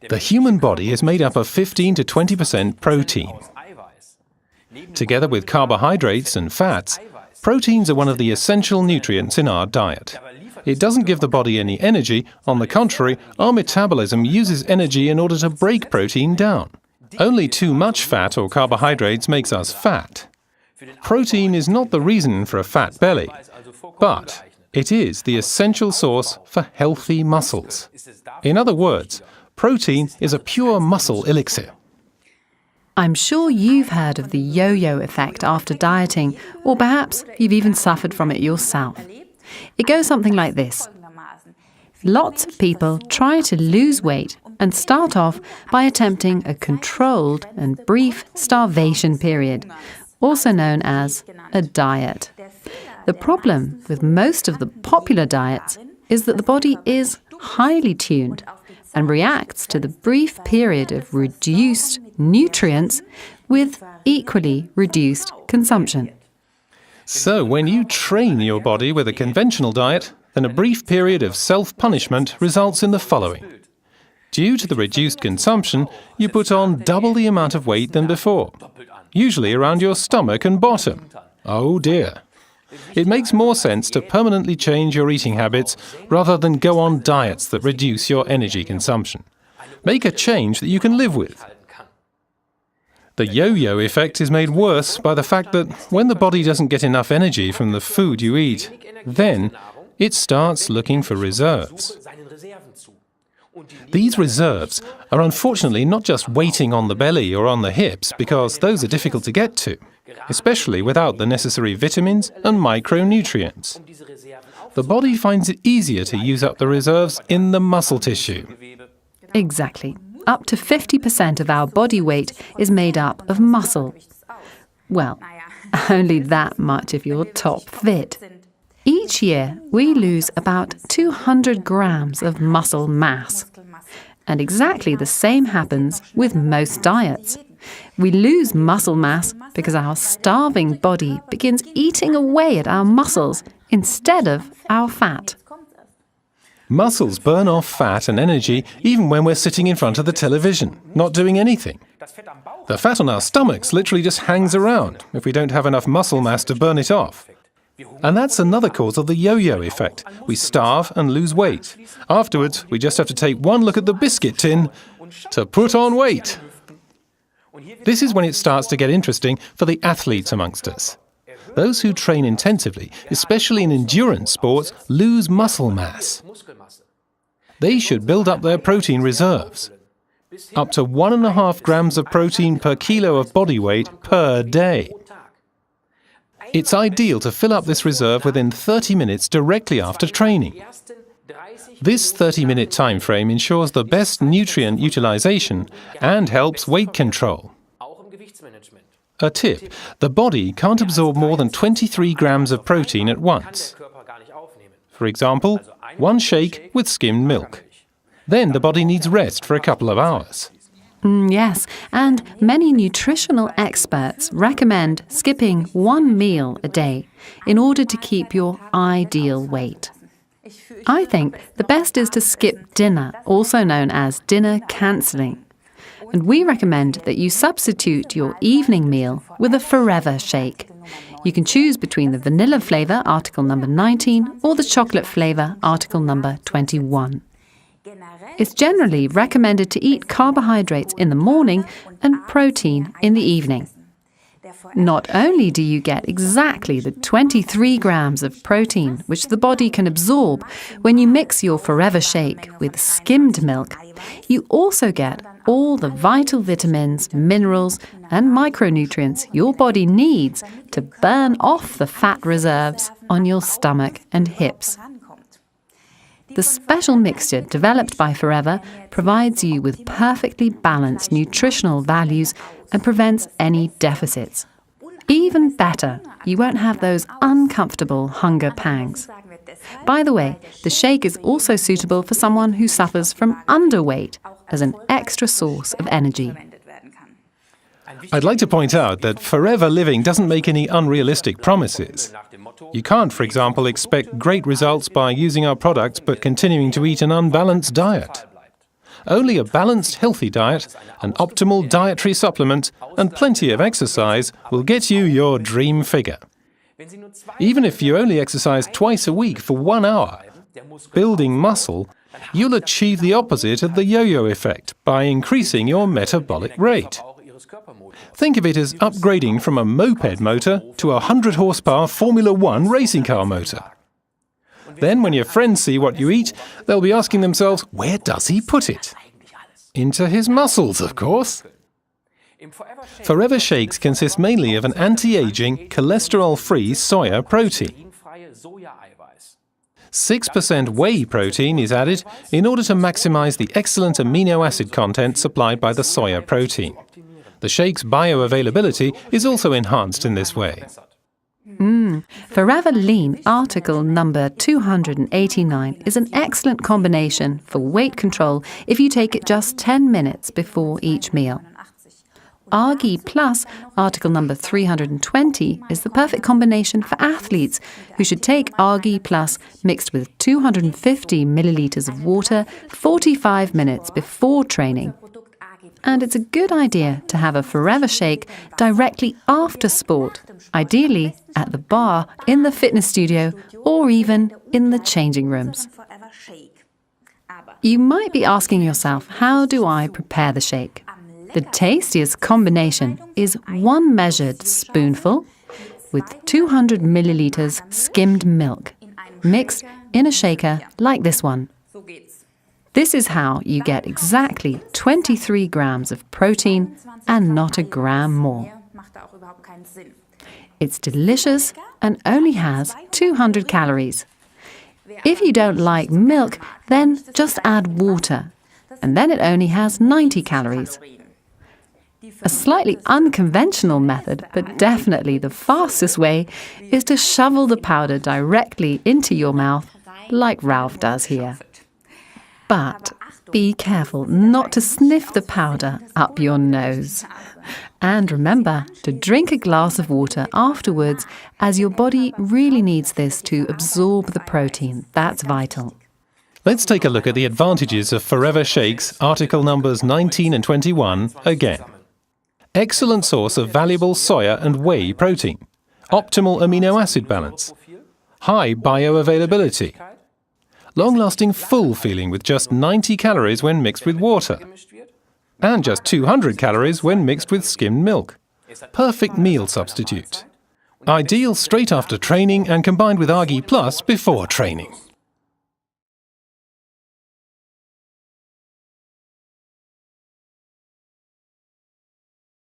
The human body is made up of 15 to 20% protein. Together with carbohydrates and fats, proteins are one of the essential nutrients in our diet. It doesn't give the body any energy. On the contrary, our metabolism uses energy in order to break protein down. Only too much fat or carbohydrates makes us fat. Protein is not the reason for a fat belly, but it is the essential source for healthy muscles. In other words, protein is a pure muscle elixir. I'm sure you've heard of the yo-yo effect after dieting, or perhaps you've even suffered from it yourself. It goes something like this. Lots of people try to lose weight and start off by attempting a controlled and brief starvation period, also known as a diet. The problem with most of the popular diets is that the body is highly tuned and reacts to the brief period of reduced nutrients with equally reduced consumption. So when you train your body with a conventional diet, then a brief period of self-punishment results in the following. Due to the reduced consumption, you put on double the amount of weight than before, usually around your stomach and bottom. Oh dear. It makes more sense to permanently change your eating habits rather than go on diets that reduce your energy consumption. Make a change that you can live with. The yo-yo effect is made worse by the fact that when the body doesn't get enough energy from the food you eat, then it starts looking for reserves. These reserves are unfortunately not just waiting on the belly or on the hips, because those are difficult to get to, especially without the necessary vitamins and micronutrients. The body finds it easier to use up the reserves in the muscle tissue. Exactly. Up to 50% of our body weight is made up of muscle. Well, only that much if you're top fit. Each year, we lose about 200 grams of muscle mass. And exactly the same happens with most diets. We lose muscle mass because our starving body begins eating away at our muscles instead of our fat. Muscles burn off fat and energy even when we're sitting in front of the television, not doing anything. The fat on our stomachs literally just hangs around if we don't have enough muscle mass to burn it off. And that's another cause of the yo-yo effect. We starve and lose weight. Afterwards, we just have to take one look at the biscuit tin to put on weight. This is when it starts to get interesting for the athletes amongst us. Those who train intensively, especially in endurance sports, lose muscle mass. They should build up their protein reserves. Up to 1.5 grams of protein per kilo of body weight per day. It's ideal to fill up this reserve within 30 minutes directly after training. This 30-minute time frame ensures the best nutrient utilization and helps weight control. A tip: the body can't absorb more than 23 grams of protein at once. For example, 1 shake with skimmed milk. Then the body needs rest for a couple of hours. Yes, and many nutritional experts recommend skipping 1 meal a day in order to keep your ideal weight. I think the best is to skip dinner, also known as dinner cancelling. And we recommend that you substitute your evening meal with a Forever shake. You can choose between the vanilla flavour, article number 19, or the chocolate flavour, article number 21. It's generally recommended to eat carbohydrates in the morning and protein in the evening. Not only do you get exactly the 23 grams of protein which the body can absorb when you mix your Forever shake with skimmed milk, you also get all the vital vitamins, minerals and micronutrients your body needs to burn off the fat reserves on your stomach and hips. The special mixture developed by Forever provides you with perfectly balanced nutritional values and prevents any deficits. Even better, you won't have those uncomfortable hunger pangs. By the way, the shake is also suitable for someone who suffers from underweight as an extra source of energy. I'd like to point out that Forever Living doesn't make any unrealistic promises. You can't, for example, expect great results by using our products but continuing to eat an unbalanced diet. Only a balanced, healthy diet, an optimal dietary supplement, and plenty of exercise will get you your dream figure. Even if you only exercise twice a week for 1 hour, building muscle, you'll achieve the opposite of the yo-yo effect by increasing your metabolic rate. Think of it as upgrading from a moped motor to a 100-horsepower Formula 1 racing car motor. Then when your friends see what you eat, they'll be asking themselves, where does he put it? Into his muscles, of course. Forever Shakes consist mainly of an anti-aging, cholesterol-free soya protein. 6% whey protein is added in order to maximize the excellent amino acid content supplied by the soya protein. The shake's bioavailability is also enhanced in this way. Forever Lean article number 289 is an excellent combination for weight control if you take it just 10 minutes before each meal. Argi Plus article number 320 is the perfect combination for athletes who should take Argi Plus mixed with 250 milliliters of water 45 minutes before training. And it's a good idea to have a Forever Shake directly after sport, ideally at the bar, in the fitness studio, or even in the changing rooms. You might be asking yourself, how do I prepare the shake? The tastiest combination is 1 measured spoonful with 200 milliliters skimmed milk, mixed in a shaker like this one. This is how you get exactly 23 grams of protein and not a gram more. It's delicious and only has 200 calories. If you don't like milk, then just add water, and then it only has 90 calories. A slightly unconventional method, but definitely the fastest way, is to shovel the powder directly into your mouth, like Ralph does here. But be careful not to sniff the powder up your nose. And remember to drink a glass of water afterwards, as your body really needs this to absorb the protein. That's vital. Let's take a look at the advantages of Forever Shakes, article numbers 19 and 21 again. Excellent source of valuable soya and whey protein. Optimal amino acid balance. High bioavailability. Long-lasting full feeling with just 90 calories when mixed with water. And just 200 calories when mixed with skimmed milk. Perfect meal substitute. Ideal straight after training and combined with Argi Plus before training.